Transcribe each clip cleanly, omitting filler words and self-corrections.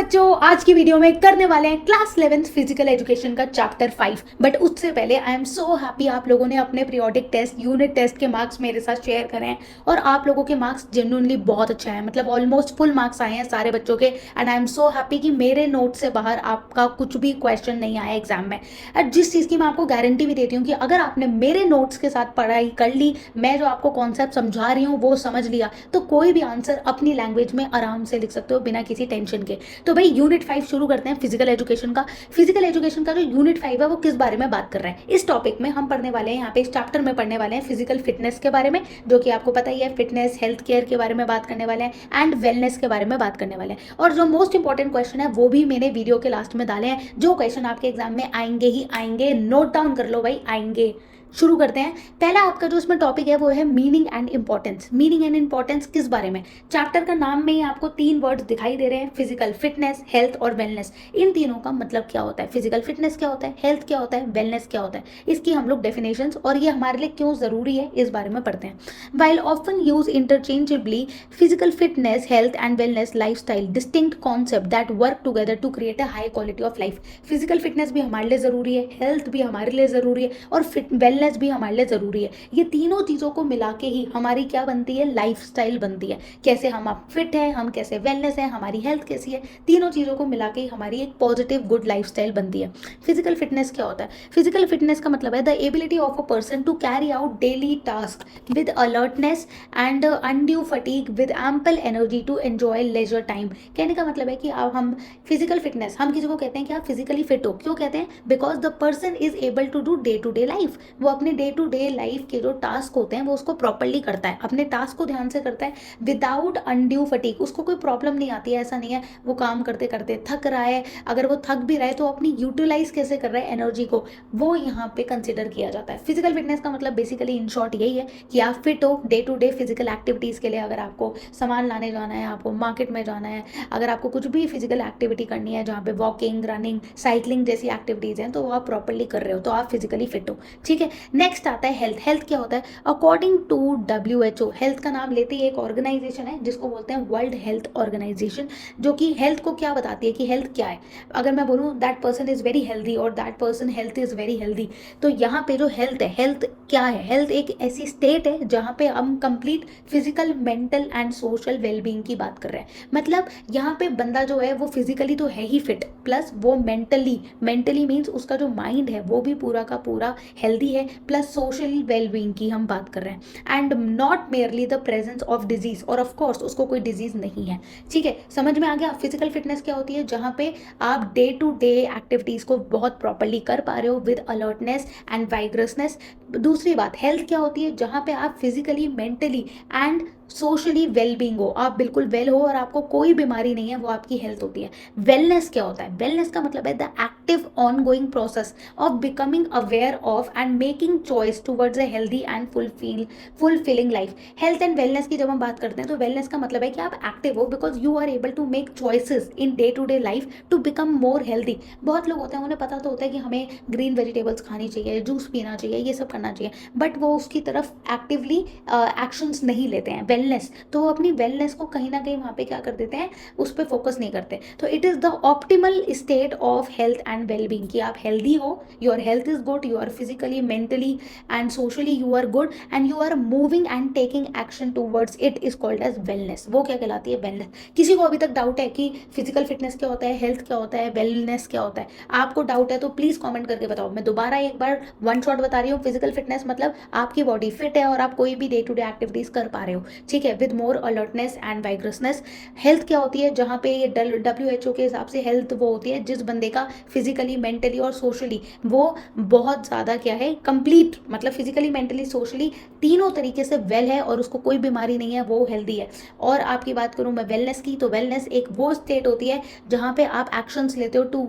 बच्चों, आज की वीडियो में करने वाले हैं क्लास 11th फिजिकल एजुकेशन का चैप्टर 5। बट उससे पहले आई एम सो हैप्पी आप लोगों ने अपने पीरियोडिक टेस्ट यूनिट टेस्ट के मार्क्स मेरे साथ शेयर करें हैं और आप लोगों के मार्क्स जेन्युइनली बहुत अच्छे हैं। मतलब ऑलमोस्ट फुल मार्क्स आए हैं सारे बच्चों के and I am so happy कि मेरे नोट से बाहर आपका कुछ भी क्वेश्चन नहीं आया एग्जाम में। एंड जिस चीज़ की मैं आपको गारंटी भी देती हूँ कि अगर आपने मेरे नोट्स के साथ पढ़ाई कर ली, मैं जो आपको कॉन्सेप्ट समझा रही हूँ वो समझ लिया, तो कोई भी आंसर अपनी लैंग्वेज में आराम से लिख सकते हो बिना किसी टेंशन के। तो भाई यूनिट 5 शुरू करते हैं फिजिकल एजुकेशन का। फिजिकल एजुकेशन का जो यूनिट 5 है वो किस बारे में बात कर रहा है, इस टॉपिक में हम पढ़ने वाले हैं। यहाँ पे इस चैप्टर में पढ़ने वाले हैं फिजिकल फिटनेस के बारे में, जो कि आपको पता ही है, फिटनेस हेल्थ केयर के बारे में बात करने वाले हैं एंड वेलनेस के बारे में बात करने वाले हैं। और जो मोस्ट इंपॉर्टेंट क्वेश्चन है वो भी मैंने वीडियो के लास्ट में डाले हैं, जो क्वेश्चन आपके एग्जाम में आएंगे ही आएंगे। नोट डाउन कर लो भाई, आएंगे। शुरू करते हैं। पहला आपका जो इसमें टॉपिक है वो है meaning and importance. Meaning and importance किस बारे में, चैप्टर का नाम में ही आपको 3 वर्ड्स दिखाई दे रहे हैं, फिजिकल फिटनेस, हेल्थ और वेलनेस। इन तीनों का मतलब क्या होता है, फिजिकल फिटनेस क्या होता है, हेल्थ क्या होता है, वेलनेस क्या होता है, इसकी हम लोग डेफिनेशंस और ये हमारे लिए क्यों जरूरी है इस बारे में पढ़ते हैं। While often use interchangeably, physical fitness, health and wellness lifestyle distinct concept that work together to create a high quality of life. Physical fitness भी हमारे लिए जरूरी है, हेल्थ भी हमारे लिए जरूरी है और वेलनेस भी हमारे लिए जरूरी है। ये तीनों चीजों को मिला के ही हमारी क्या बनती है, लाइफस्टाइल बनती है। कैसे हम आप फिट हैं, हम कैसे वेलनेस है, हमारी हेल्थ कैसी है, तीनों चीजों को मिला के ही हमारी एक पॉजिटिव गुड लाइफस्टाइल बनती है। फिजिकल फिटनेस क्या होता है, फिजिकल फिटनेस का मतलब है the ability of a person to carry out daily task with alertness and undue fatigue with ample energy to enjoy leisure time. कहने का मतलब है कि अब हम फिजिकल फिटनेस, हम किसी को कहते हैं कि आप फिजिकली फिट हो, क्यों कहते हैं, because the person is able to do day to day life. वो अपने डे टू डे लाइफ के जो टास्क होते हैं वो उसको प्रॉपरली करता है, अपने टास्क को ध्यान से करता है विदाउट अनड्यू फटीग। उसको कोई प्रॉब्लम नहीं आती है, ऐसा नहीं है वो काम करते करते थक रहा है। अगर वो थक भी रहा है तो अपनी यूटिलाइज कैसे कर रहा है एनर्जी को, वो यहाँ पे कंसिडर किया जाता है। फिजिकल फिटनेस का मतलब बेसिकली इन शॉर्ट यही है कि आप फिट हो day to day physical activities के लिए। अगर आपको सामान लाने जाना है, आपको मार्केट में जाना है, अगर आपको कुछ भी फिजिकल एक्टिविटी करनी है जहाँ पे वॉकिंग, रनिंग, साइकिलिंग जैसी एक्टिविटीज़ हैं, तो वो आप प्रॉपरली कर रहे हो तो आप फिजिकली फिट हो। ठीक है, नेक्स्ट आता है हेल्थ। हेल्थ क्या होता है, अकॉर्डिंग टू WHO, हेल्थ का नाम लेते ही एक ऑर्गेनाइजेशन है जिसको बोलते हैं वर्ल्ड हेल्थ ऑर्गेनाइजेशन, जो कि हेल्थ को क्या बताती है कि हेल्थ क्या है। अगर मैं बोलूँ that person is very healthy और that person health is very healthy, तो यहाँ पे जो हेल्थ है, हेल्थ क्या है, हेल्थ एक ऐसी स्टेट है जहाँ पे हम complete physical, mental and social wellbeing की बात कर रहे हैं। मतलब यहाँ पे बंदा जो है वो फिजिकली तो है ही फिट, प्लस वो मेंटली मीन्स उसका जो माइंड है वो भी पूरा का पूरा हेल्दी है, प्लस सोशल वेलबींग की हम बात कर रहे हैं and not merely the presence of disease, और ऑफ कोर्स उसको कोई डिजीज नहीं है। ठीक है, समझ में आ गया। फिजिकल फिटनेस क्या होती है, जहाँ पे आप डे टू डे एक्टिविटीज को बहुत प्रॉपरली कर पा रहे हो विद अलर्टनेस एंड वाइग्रसनेस। दूसरी बात, हेल्थ क्या होती है, जहाँ पे आप physically, mentally and socially wellbeing हो, आप बिल्कुल वेल हो और आपको कोई बीमारी नहीं है, वो आपकी हेल्थ होती है। वेलनेस क्या होता है, वेलनेस का मतलब है the active on going process of becoming aware of and making choice towards a healthy and fulfilling life. Health and wellness की जब हम बात करते हैं तो वेलनेस का मतलब है कि आप एक्टिव हो because you are able to make choices in day to day life to become more healthy. बहुत लोग होते हैं उन्हें पता तो होता है कि हमें ग्रीन वेजिटेबल्स खानी चाहिए, जूस पीना चाहिए, ये सब करना चाहिए, बट वो उसकी तरफ एक्टिवली एक्शंस नहीं लेते हैं। वेलनेस, तो वो अपनी वेलनेस को कहीं ना कहीं वहाँ पे क्या कर देते हैं, उस पर फोकस नहीं करते। तो it is the optimal state of health and wellbeing, कि आप हेल्दी हो, your health is good, you are physically, mentally and socially you are good and you are moving and taking action towards it is called as wellness. वो क्या कहलाती है, wellness. किसी को अभी तक डाउट है कि फिजिकल फिटनेस क्या होता है, हेल्थ क्या होता है, वेलनेस क्या होता है, आपको डाउट है तो प्लीज कमेंट करके बताओ। मैं दोबारा एक बार वन शॉट बता रही हूँ, फिजिकल फिटनेस मतलब आपकी बॉडी फिट है और आप कोई भी डे टू डे एक्टिविटीज कर पा रहे हो, ठीक है, with more alertness and vigorousness. Health क्या होती है, जहाँ पे ये WHO के हिसाब से हेल्थ वो होती है जिस बंदे का फिजिकली, मेंटली और सोशली वो बहुत ज़्यादा क्या है, कंप्लीट, मतलब फिजिकली, मेंटली, सोशली तीनों तरीके से वेल है और उसको कोई बीमारी नहीं है, वो हेल्दी है। और आपकी बात करूँ मैं वेलनेस की, तो वेलनेस एक वो स्टेट होती है जहाँ पे आप एक्शंस लेते हो to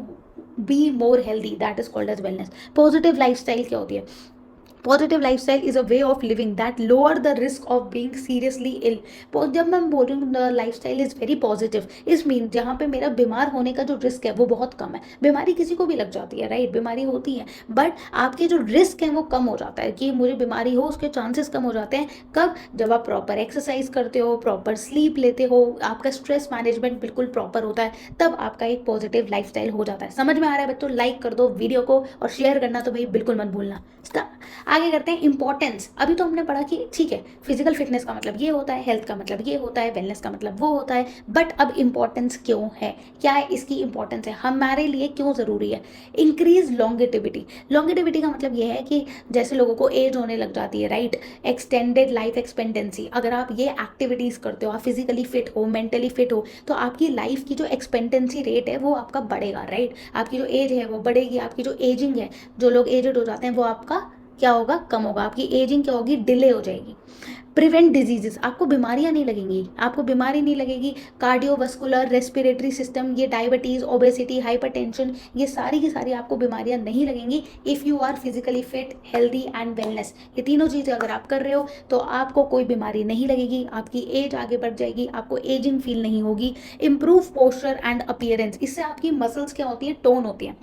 be more healthy, that is called as wellness. Positive lifestyle क्या होती है, positive lifestyle is a way of living that lower the risk of being seriously ill. जब मैं बोल रही हूँ लाइफस्टाइल इज वेरी पॉजिटिव, इस मीन जहाँ पे मेरा बीमार होने का जो रिस्क है वो बहुत कम है। बीमारी किसी को भी लग जाती है, राइट, बीमारी होती है, बट आपके जो रिस्क है वो कम हो जाता है कि मुझे बीमारी हो, उसके चांसेस कम हो जाते हैं। कब? जब आप प्रॉपर एक्सरसाइज करते हो, प्रॉपर स्लीप लेते हो, आपका स्ट्रेस मैनेजमेंट बिल्कुल प्रॉपर होता है, तब आपका एक पॉजिटिव लाइफस्टाइल हो जाता है। समझ में आ रहा है बच्चों? लाइक कर दो वीडियो को और शेयर करना तो भाई बिल्कुल मत भूलना। आगे करते हैं इंपॉर्टेंस। अभी तो हमने पढ़ा कि ठीक है, फिजिकल फिटनेस का मतलब ये होता है, हेल्थ का मतलब ये होता है, वेलनेस का मतलब वो होता है, बट अब इंपॉर्टेंस क्यों है, क्या है इसकी इंपॉर्टेंस है, हमारे लिए क्यों ज़रूरी है? Increase longevity. लॉन्गेटिविटी का मतलब ये है कि जैसे लोगों को एज होने लग जाती है, राइट, एक्सटेंडेड लाइफ एक्सपेक्टेंसी। अगर आप ये एक्टिविटीज़ करते हो, आप फिजिकली फिट हो, मेंटली फिट हो, तो आपकी लाइफ की जो एक्सपेक्टेंसी रेट है वो आपका बढ़ेगा, राइट, आपकी जो एज है वो बढ़ेगी, आपकी जो एजिंग है, जो लोग एजड हो जाते हैं वो आपका क्या होगा? कम होगा, आपकी एजिंग क्या होगी? डिले हो जाएगी। प्रिवेंट डिजीजेस, आपको बीमारियां नहीं लगेंगी, आपको बीमारी नहीं लगेगी। कार्डियोवास्कुलर, रेस्पिरेटरी सिस्टम, ये डायबिटीज़, ओबेसिटी, हाइपरटेंशन, ये सारी की सारी आपको बीमारियां नहीं लगेंगी if you are physically fit, healthy and wellness. ये तीनों चीज़ें अगर आप कर रहे हो तो आपको कोई बीमारी नहीं लगेगी, आपकी एज आगे बढ़ जाएगी, आपको एजिंग फील नहीं होगी। इम्प्रूव पोस्चर एंड अपीयरेंस, इससे आपकी मसल्स क्या होती है? टोन होती हैं,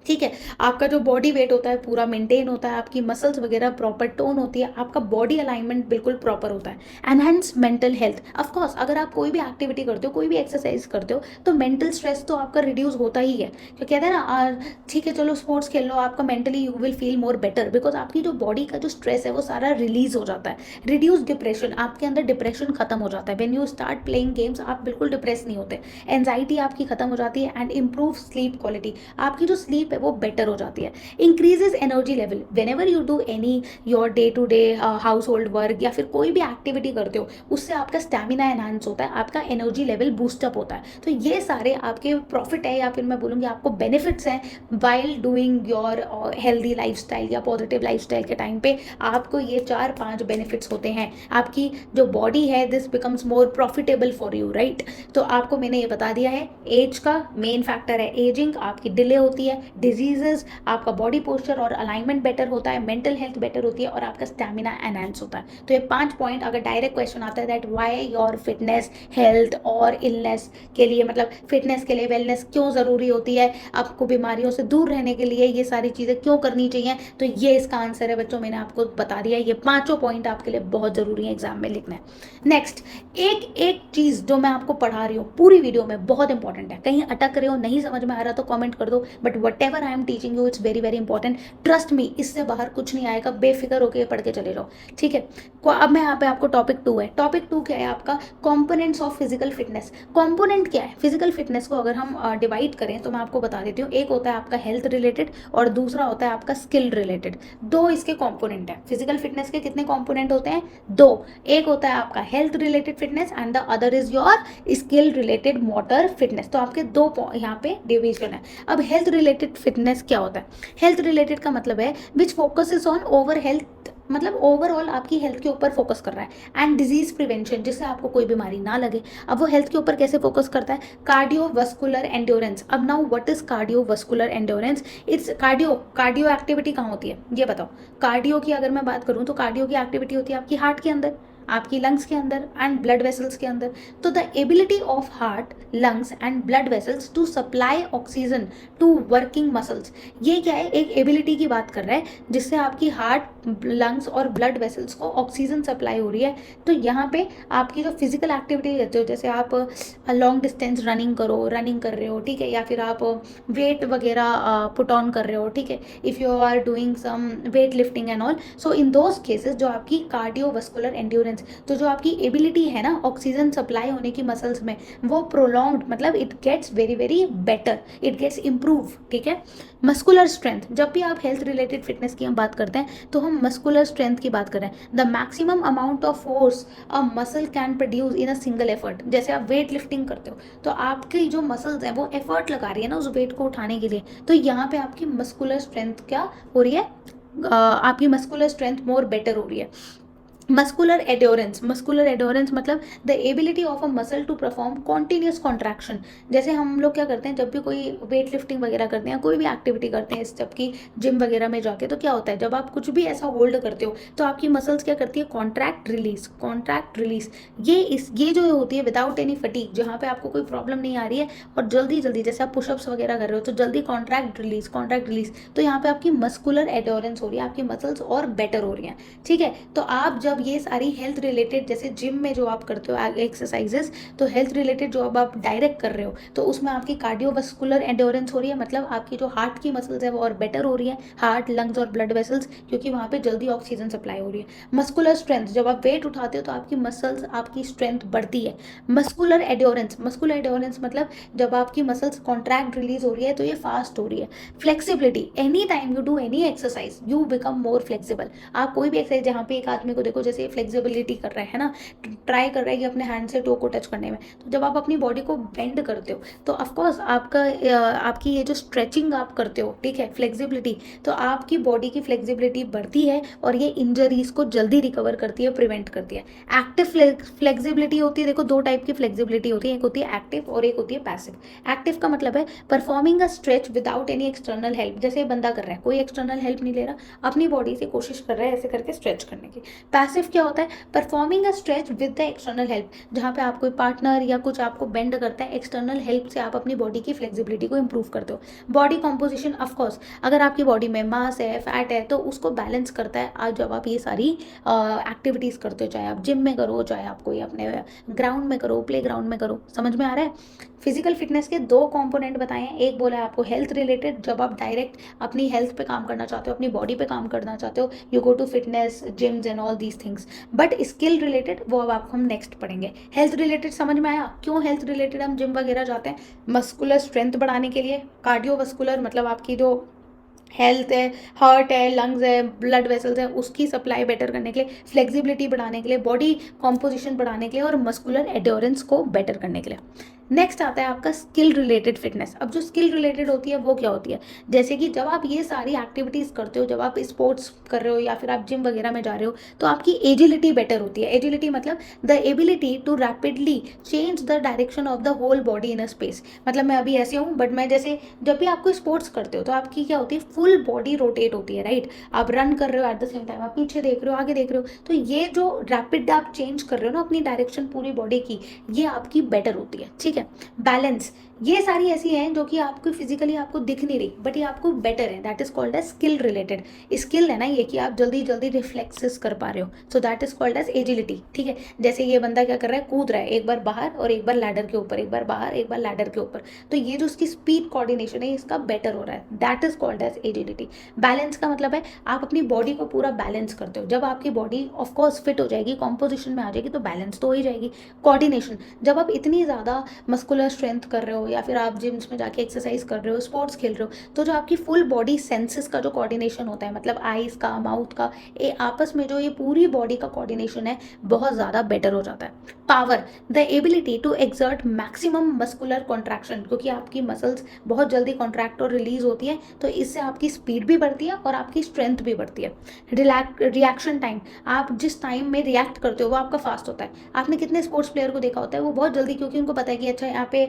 ठीक है, आपका जो बॉडी वेट होता है पूरा मेंटेन होता है, आपकी मसल्स वगैरह प्रॉपर टोन होती है, आपका बॉडी अलाइनमेंट बिल्कुल प्रॉपर होता है। Enhance mental health, of course अगर आप कोई भी एक्टिविटी करते हो, कोई भी एक्सरसाइज करते हो, तो मेंटल स्ट्रेस तो आपका रिड्यूस होता ही है। तो कहते हैं ना, ठीक है चलो स्पोर्ट्स खेल लो, आपका mentally you will feel more better, because आपकी जो बॉडी का जो स्ट्रेस है वो सारा रिलीज हो जाता है। रिड्यूस डिप्रेशन, आपके अंदर डिप्रेशन खत्म हो जाता है। When you start playing games आप बिल्कुल डिप्रेस नहीं होते। एंजाइटी आपकी खत्म हो जाती है एंड इम्प्रूव स्लीप क्वालिटी, आपकी जो स्लीप है वो बेटर हो जाती है। Increases energy level, whenever you do any your day to day household work या फिर कोई भी एक्टिविटी करते हो, उससे आपका स्टैमिना एनहांस होता है, आपका एनर्जी लेवल बूस्टअप होता है। तो ये सारे आपके प्रॉफिट है या फिर मैं बोलूँगी आपको बेनिफिट्स हैं while doing your healthy lifestyle या पॉजिटिव लाइफस्टाइल के टाइम पे। आपको ये 4-5 बेनिफिट्स होते हैं। आपकी जो बॉडी है this becomes more profitable for you, right. तो आपको मैंने ये बता दिया है, एज का मेन फैक्टर है एजिंग, आपकी डिले होती है, डिजीजेस, आपका बॉडी पोस्चर और अलाइनमेंट बेटर होता है, मेंटल हेल्थ बेटर होती है और आपका स्टैमिना एनहांस होता है। तो ये 5 पॉइंट अगर डायरेक्ट क्वेश्चन आता है that why your fitness, health और इलनेस के लिए, मतलब फिटनेस के लिए वेलनेस क्यों ज़रूरी होती है, आपको बीमारियों से दूर रहने के लिए ये सारी चीज़ें क्यों करनी चाहिए, तो ये इसका आंसर है बच्चों, मैंने आपको बता दिया। ये 5 पॉइंट आपके लिए बहुत ज़रूरी है एग्जाम में लिखना है। नेक्स्ट, एक एक चीज़ जो मैं आपको पढ़ा रही हूँ पूरी वीडियो में बहुत इंपॉर्टेंट है, कहीं अटक रहे हो, नहीं समझ में आ रहा तो कमेंट कर दो, but what ever I am teaching you it's very very important, trust me, इससे बाहर कुछ नहीं आएगा, बेफिक्र होकर पढ़ के चले जाओ, ठीक है। अब मैं यहाँ पे आपको टॉपिक 2 है, टॉपिक 2 क्या है आपका? Components of physical fitness. Component क्या है फिजिकल फिटनेस को अगर हम डिवाइड करें तो मैं आपको बता देती हूँ। एक होता है आपका हेल्थ रिलेटेड और दूसरा होता है आपका स्किल रिलेटेड। 2 इसके कॉम्पोनेंट है। फिजिकल फिटनेस के कितने कॉम्पोनेंट होते हैं? 2। एक होता है आपका health related fitness and the other is your skill related motor fitness. तो आपके 2 यहाँ पे डिवीजन है। अब हेल्थ रिलेटेड फिटनेस क्या होता है? हेल्थ रिलेटेड का मतलब है विच फोकसेस ऑन ओवर हेल्थ, मतलब ओवरऑल आपकी हेल्थ के ऊपर फोकस कर रहा है, एंड डिजीज प्रिवेंशन, जिससे आपको कोई बीमारी ना लगे। अब वो हेल्थ के ऊपर कैसे फोकस करता है? Cardiovascular endurance. अब now what is cardiovascular endurance? It's cardio activity कहाँ होती है ये बताओ? कार्डियो की अगर मैं बात करूँ तो कार्डियो की एक्टिविटी होती है आपकी हार्ट के अंदर, आपकी लंग्स के अंदर एंड ब्लड वेसल्स के अंदर। तो the ability of heart, lungs and blood vessels to supply oxygen to working muscles, ये क्या है? एक एबिलिटी की बात कर रहा है जिससे आपकी हार्ट, लंग्स और ब्लड वेसल्स को ऑक्सीजन सप्लाई हो रही है। तो यहाँ पे आपकी जो फिजिकल एक्टिविटी रहती हो, जैसे आप लॉन्ग डिस्टेंस रनिंग कर रहे हो, ठीक है, या फिर आप वेट वगैरह पुट ऑन कर रहे हो, ठीक है, if you are doing some weight lifting and all, so in those cases जो आपकी कार्डियोवास्कुलर एंड्योरेंस, तो जो आपकी एबिलिटी है ना ऑक्सीजन सप्लाई होने की मसल्स में, वो प्रोलॉन्ग्ड, मतलब it gets very very better, it gets improve, ठीक है। मस्कुलर स्ट्रेंथ, जब भी आप हेल्थ रिलेटेड फिटनेस की हम बात करते हैं तो हम मस्कुलर स्ट्रेंथ की बात कर रहे हैं। The maximum amount of force a muscle can produce in a single effort. जैसे आप वेट लिफ्टिंग करते हो तो आपकी जो मसल्स हैं वो एफर्ट लगा रही है ना उस वेट को उठाने के लिए, तो यहाँ पे आपकी मस्कुलर स्ट्रेंथ क्या हो रही है? आपकी मस्कुलर स्ट्रेंथ मोर बेटर हो रही है। मस्कुलर एड्योरेंस मतलब the ability of a muscle to perform continuous contraction. जैसे हम लोग क्या करते हैं, जब भी कोई वेट लिफ्टिंग वगैरह करते हैं, कोई भी एक्टिविटी करते हैं, जबकि जिम वगैरह में जाके, तो क्या होता है, जब आप कुछ भी ऐसा होल्ड करते हो तो आपकी मसल्स क्या करती है, कॉन्ट्रैक्ट रिलीज। ये जो होती है विदाउट एनी फटीग, जहाँ पे आपको कोई प्रॉब्लम नहीं आ रही है, और जल्दी जल्दी जैसे आप पुशअप्स वगैरह कर रहे हो तो जल्दी कॉन्ट्रैक्ट रिलीज, तो यहाँ पे आपकी मस्कुलर एड्योरेंस हो रही है, आपकी मसल्स और बेटर हो रही हैं। ठीक है, तो आप जब ये सारी हेल्थ रिलेटेड, जैसे जिम में जो आप करते हो एक्सरसाइजेस, तो हेल्थ रिलेटेड जो अब आप डायरेक्ट कर रहे हो, तो उसमें आपकी कार्डियोवास्कुलर एंड्योरेंस हो रही है, मतलब आपकी जो हार्ट की मसल्स है वो और बेटर हो रही है, हार्ट, लंग्स और ब्लड वेसल्स, क्योंकि वहाँ पे जल्दी ऑक्सीजन सप्लाई हो रही है। मस्कुलर स्ट्रेंथ, जब आप वेट उठाते हो तो आपकी मसल्स, आपकी स्ट्रेंथ बढ़ती है। मस्कुलर एड्योरेंस मतलब जब आपकी मसल्स कॉन्ट्रैक्ट रिलीज हो रही है तो ये फास्ट हो रही है। Flexibility, any time you do any exercise you become more flexible. आप कोई भी एक्सरसाइज, जहाँ पे एक आदमी को देखो जैसे फ्लेक्सिबिलिटी कर रहा है ना, ट्राई कर रहा है कि अपने हैंड से टो को टच करने में, तो जब आप अपनी बॉडी को बेंड करते हो तो ऑफकोर्स आपकी ये जो स्ट्रेचिंग आप करते हो, ठीक है, फ्लेक्सिबिलिटी, तो आपकी बॉडी की फ्लेक्सिबिलिटी बढ़ती है और ये इंजरीज को जल्दी रिकवर करती है, प्रिवेंट करती है। एक्टिव फ्लेक्सिबिलिटी होती है, देखो दो टाइप की फ्लेक्सिबिलिटी होती है, एक होती है एक्टिव और एक होती है पैसिव। एक्टिव का मतलब है performing a stretch without any external help, जैसे बंदा कर रहा है, कोई एक्सटर्नल हेल्प नहीं ले रहा, अपनी बॉडी से कोशिश कर रहा है ऐसे करके स्ट्रेच करने की। पैसिव क्या होता है, performing a stretch with the external help, जहाँ पे आप कोई पार्टनर या कुछ आपको बेंड करता है, एक्सटर्नल हेल्प से आप अपनी बॉडी की फ्लेक्सिबिलिटी को इंप्रूव करते हो। बॉडी कॉम्पोजिशन, ऑफकोर्स अगर आपकी बॉडी में मास है, फैट है, तो उसको बैलेंस करता है आज जब आप ये सारी एक्टिविटीज़ करते हो, चाहे आप जिम में करो, चाहे आप कोई अपने ग्राउंड में करो, प्ले ग्राउंड में करो। समझ में आ रहा है। फिजिकल फिटनेस के दो कंपोनेंट बताए हैं, एक बोला है आपको हेल्थ रिलेटेड, जब आप डायरेक्ट अपनी हेल्थ पे काम करना चाहते हो, अपनी बॉडी पे काम करना चाहते हो, you go to fitness gyms and all these things. But skill related वो अब आपको हम नेक्स्ट पढ़ेंगे। हेल्थ रिलेटेड समझ में आया, क्यों हेल्थ रिलेटेड हम जिम वगैरह जाते हैं, मस्कुलर स्ट्रेंथ बढ़ाने के लिए, कार्डियोवास्कुलर मतलब आपकी जो हेल्थ है, हार्ट है, लंग्स है, ब्लड वेसल्स है, उसकी सप्लाई बेटर करने के लिए, फ्लेक्सिबिलिटी बढ़ाने के लिए, बॉडी कॉम्पोजिशन बढ़ाने के लिए, और मस्कुलर एड्योरेंस को बेटर करने के लिए। नेक्स्ट आता है आपका स्किल रिलेटेड फिटनेस। अब जो स्किल रिलेटेड होती है वो क्या होती है, जैसे कि जब आप ये सारी एक्टिविटीज़ करते हो, जब आप स्पोर्ट्स कर रहे हो या फिर आप जिम वगैरह में जा रहे हो, तो आपकी एजिलिटी बेटर होती है। एजिलिटी मतलब the ability to rapidly change the direction of the whole body in a space. मतलब मैं अभी ऐसे हूँ, बट मैं जैसे, जब भी आप कोई स्पोर्ट्स करते हो तो आपकी क्या होती है, फुल बॉडी रोटेट होती है, राइट। आप रन कर रहे हो, एट द सेम टाइम आप पीछे देख रहे हो, आगे देख रहे हो, तो ये जो रैपिड आप चेंज कर रहे हो ना अपनी डायरेक्शन पूरी बॉडी की, ये आपकी बेटर होती है। ठीक है, बैलेंस, ये सारी ऐसी हैं जो कि आपको फिजिकली आपको दिख नहीं रही, बट ये आपको बेटर है, that is called as skill related. Skill है ना ये, कि आप जल्दी जल्दी रिफ्लेक्सेस कर पा रहे हो, so that is called as agility. ठीक है, जैसे ये बंदा क्या कर रहा है, कूद रहा है, एक बार बाहर और एक बार लैडर के ऊपर, एक बार बाहर एक बार लैडर के ऊपर, तो ये जो उसकी स्पीड कोऑर्डिनेशन है इसका बेटर हो रहा है, that is called as agility. Balance का मतलब है आप अपनी बॉडी को पूरा बैलेंस करते हो। जब आपकी बॉडी ऑफकोर्स फिट हो जाएगी, कॉम्पोजिशन में आ जाएगी, तो बैलेंस तो हो ही जाएगी। कोऑर्डिनेशन, जब आप इतनी ज़्यादा मस्कुलर स्ट्रेंथ कर रहे हो या फिर आप जिम्स में जाके एक्सरसाइज कर रहे हो, स्पोर्ट्स खेल रहे हो, तो जो आपकी फुल बॉडी सेंसेस का जो कोऑर्डिनेशन होता है, मतलब आईज का, माउथ का, ये आपस में जो ये पूरी बॉडी का कोऑर्डिनेशन है बहुत ज़्यादा बेटर हो जाता है। Power, the ability to exert maximum muscular contraction, क्योंकि आपकी मसल्स बहुत जल्दी कॉन्ट्रैक्ट और रिलीज होती है, तो इससे आपकी स्पीड भी बढ़ती है और आपकी स्ट्रेंथ भी बढ़ती है। रिएक्शन टाइम, आप जिस टाइम में रिएक्ट करते हो वो आपका फास्ट होता है। आपने कितने स्पोर्ट्स प्लेयर को देखा होता है, वो बहुत जल्दी, क्योंकि उनको पता है कि अच्छा यहाँ पे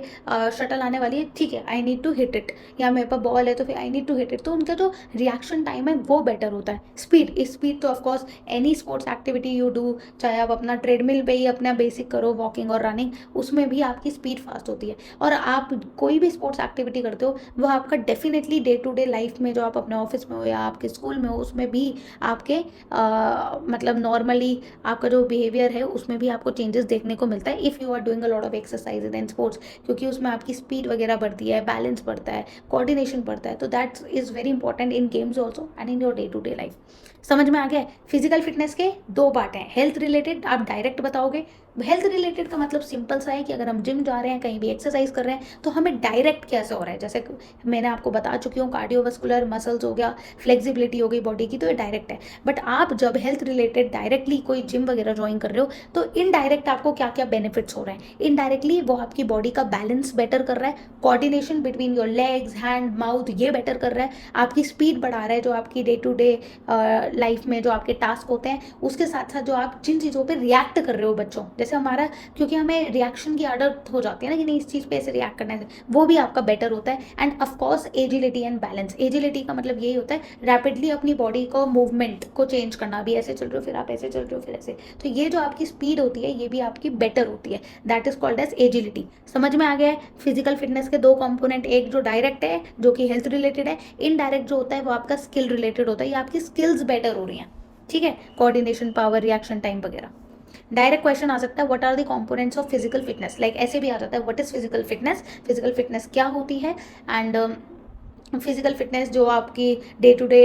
शटल आने वाली है, ठीक है, I need to hit it, या मेरे पास बॉल है तो फिर I need to hit it, तो उनका जो रिएक्शन टाइम है वो बेटर होता है। स्पीड तो of course any sports activity you do, चाहे आप अपना ट्रेडमिल पे ही अपना बेसिक करो, वॉकिंग और रनिंग, उसमें भी आपकी स्पीड फास्ट होती है। और आप कोई भी स्पोर्ट्स एक्टिविटी करते हो वो आपका definitely day to day life में, जो आप अपने ऑफिस में हो या आपके स्कूल में हो, उसमें भी आपके मतलब नॉर्मली आपका जो बिहेवियर है उसमें भी आपको चेंजेस देखने को मिलता है, if you are doing a lot of exercise in sports, क्योंकि उसमें आपकी स्पीड वगैरह बढ़ती है, बैलेंस बढ़ता है, कोऑर्डिनेशन बढ़ता है, तो that is very important in games also and in your day to day life. समझ में आ गया। फिजिकल फिटनेस के दो पार्ट हैं, हेल्थ रिलेटेड आप डायरेक्ट बताओगे, हेल्थ रिलेटेड का मतलब सिंपल सा है कि अगर हम जिम जा रहे हैं, कहीं भी एक्सरसाइज कर रहे हैं, तो हमें डायरेक्ट कैसे हो रहा है, जैसे मैंने आपको बता चुकी हूँ, कार्डियोवास्कुलर मसल्स हो गया, फ्लेक्सिबिलिटी हो गई बॉडी की, तो ये डायरेक्ट है। बट आप जब हेल्थ रिलेटेड डायरेक्टली कोई जिम वगैरह ज्वाइन कर रहे हो, तो इनडायरेक्ट आपको क्या क्या बेनिफिट्स हो रहे हैं। इनडायरेक्टली वो आपकी बॉडी का बैलेंस बेटर कर रहा है, coordination between your legs, hand, mouth, ये बेटर कर रहा है, आपकी स्पीड बढ़ा रहा है, जो आपकी डे टू डे लाइफ में जो आपके टास्क होते हैं, उसके साथ साथ जो आप जिन चीज़ों पे रिएक्ट कर रहे हो बच्चों, जैसे हमारा, क्योंकि हमें रिएक्शन की आदत हो जाती है ना कि नहीं इस चीज़ पे ऐसे रिएक्ट करना है, वो भी आपका बेटर होता है। And of course agility and balance, agility का मतलब यही होता है रैपिडली अपनी बॉडी को मूवमेंट को चेंज करना, अभी ऐसे चल रहे हो फिर आप ऐसे चल रहे हो फिर ऐसे, तो ये जो आपकी स्पीड होती है ये भी आपकी बेटर होती है, that is called as agility. समझ में आ गया है। फिजिकल फिटनेस के दो कंपोनेंट, एक जो डायरेक्ट है जो कि हेल्थ रिलेटेड है, इनडायरेक्ट जो होता है वो आपका स्किल रिलेटेड होता है, ये आपकी स्किल्स बेटर हो रही हैं, ठीक है, कोऑर्डिनेशन पावर, रिएक्शन टाइम वगैरह। डायरेक्ट क्वेश्चन आ सकता है what are the components of physical fitness, like ऐसे भी आ जाता है what is physical fitness, physical fitness क्या होती है। एंड फिजिकल फिटनेस जो आपकी डे टू डे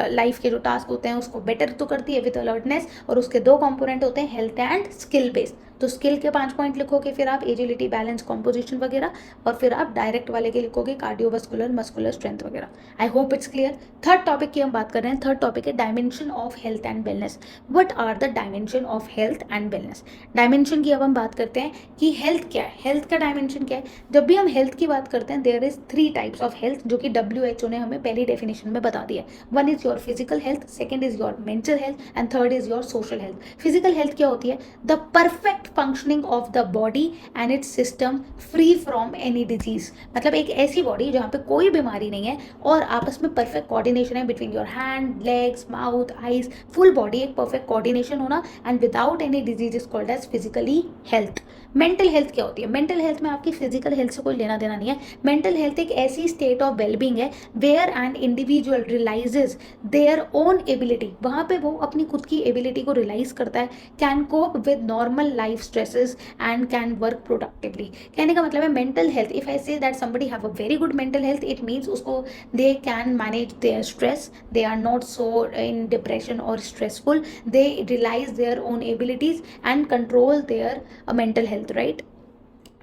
लाइफ के जो टास्क होते हैं उसको बेटर तो करती है विद अलर्टनेस, और उसके दो कंपोनेंट होते हैं हेल्थ एंड स्किल बेस्ड। तो स्किल के 5 पॉइंट लिखोगे, फिर आप एजिलिटी, बैलेंस, कॉम्पोजिशन वगैरह, और फिर आप डायरेक्ट वाले के लिखोगे कार्डियोवास्कुलर, मस्कुलर स्ट्रेंथ वगैरह। I hope it's clear. Third topic की हम बात कर रहे हैं, थर्ड टॉपिक है dimension of health and wellness. What are the dimension of health and wellness. Dimension की अब हम बात करते हैं कि हेल्थ क्या है, हेल्थ का डायमेंशन क्या है। जब भी हम हेल्थ की बात करते हैं, there is 3 types of health, जो कि WHO ने हमें पहली डेफिनेशन में बता दिया है। One is your physical health, second is your mental health, and third is your social health. Physical health क्या होती है, the perfect functioning of the body and it's system free from any disease. मतलब एक ऐसी body जहाँ पे कोई बीमारी नहीं है और आपस में परफेक्ट कोऑर्डिनेशन है between your hand, legs, mouth, eyes, full body एक परफेक्ट कोऑर्डिनेशन होना, and without any disease is called as physically health. Mental health क्या होती है, मेंटल हेल्थ में आपकी फिजिकल हेल्थ से कोई लेना देना नहीं है। मेंटल हेल्थ एक ऐसी स्टेट ऑफ वेलबींग है where an individual realises their own ability, वहाँ पे वो अपनी खुद की एबिलिटी को रियलाइज करता है, can cope with normal life stresses and can work productively. कहने का मतलब है mental health, if I say that somebody have a very good mental health, it means उसको they can manage their stress, they are not so in depression और stressful, they realise their own abilities and control their mental health, right.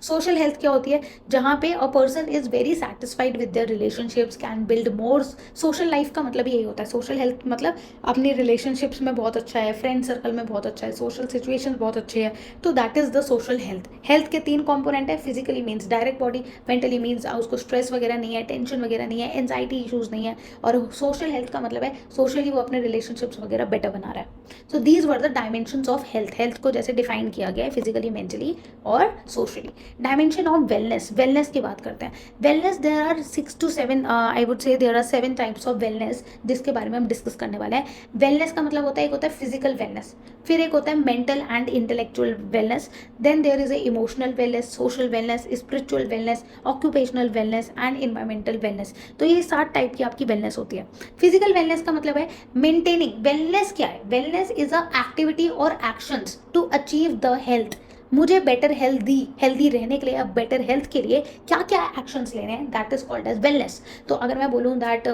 Social health क्या होती है, जहाँ पे a person is very satisfied with their relationships, can build more. Social life का मतलब यही होता है, सोशल हेल्थ मतलब अपनी रिलेशनशिप्स में बहुत अच्छा है, फ्रेंड सर्कल में बहुत अच्छा है, सोशल सिचुएशन बहुत अच्छे है, तो that is the social health. Health के 3 कंपोनेंट है, physically means direct body, mentally means उसको स्ट्रेस वगैरह नहीं है, टेंशन वगैरह नहीं है, एंजाइटी इशूज नहीं है, और सोशल हेल्थ का मतलब है सोशली वो अपने रिलेशनशिप्स वगैरह बेटर बना रहा है। So these were the dimensions of health, health को जैसे डिफाइन किया गया है फिजिकली, मेंटली और socially. Dimension of wellness, wellness की बात करते हैं। Wellness there are 6 to 7, I would say there are 7 types of wellness, जिसके बारे में हम डिस्कस करने वाले हैं। वेलनेस का मतलब होता है, एक होता है फिजिकल वेलनेस, फिर एक होता है mental and intellectual wellness, then there is a emotional wellness, social wellness, spiritual wellness, occupational wellness and environmental wellness. तो ये 7 टाइप की आपकी वेलनेस होती है। फिजिकल वेलनेस का मतलब है मेंटेनिंग। वेलनेस क्या है, वेलनेस इज अ एक्टिविटी और actions to achieve the health. मुझे बेटर हेल्दी रहने के लिए, अब बेटर हेल्थ के लिए क्या क्या एक्शंस लेने हैं, that is called as wellness. तो अगर मैं बोलूँ दैट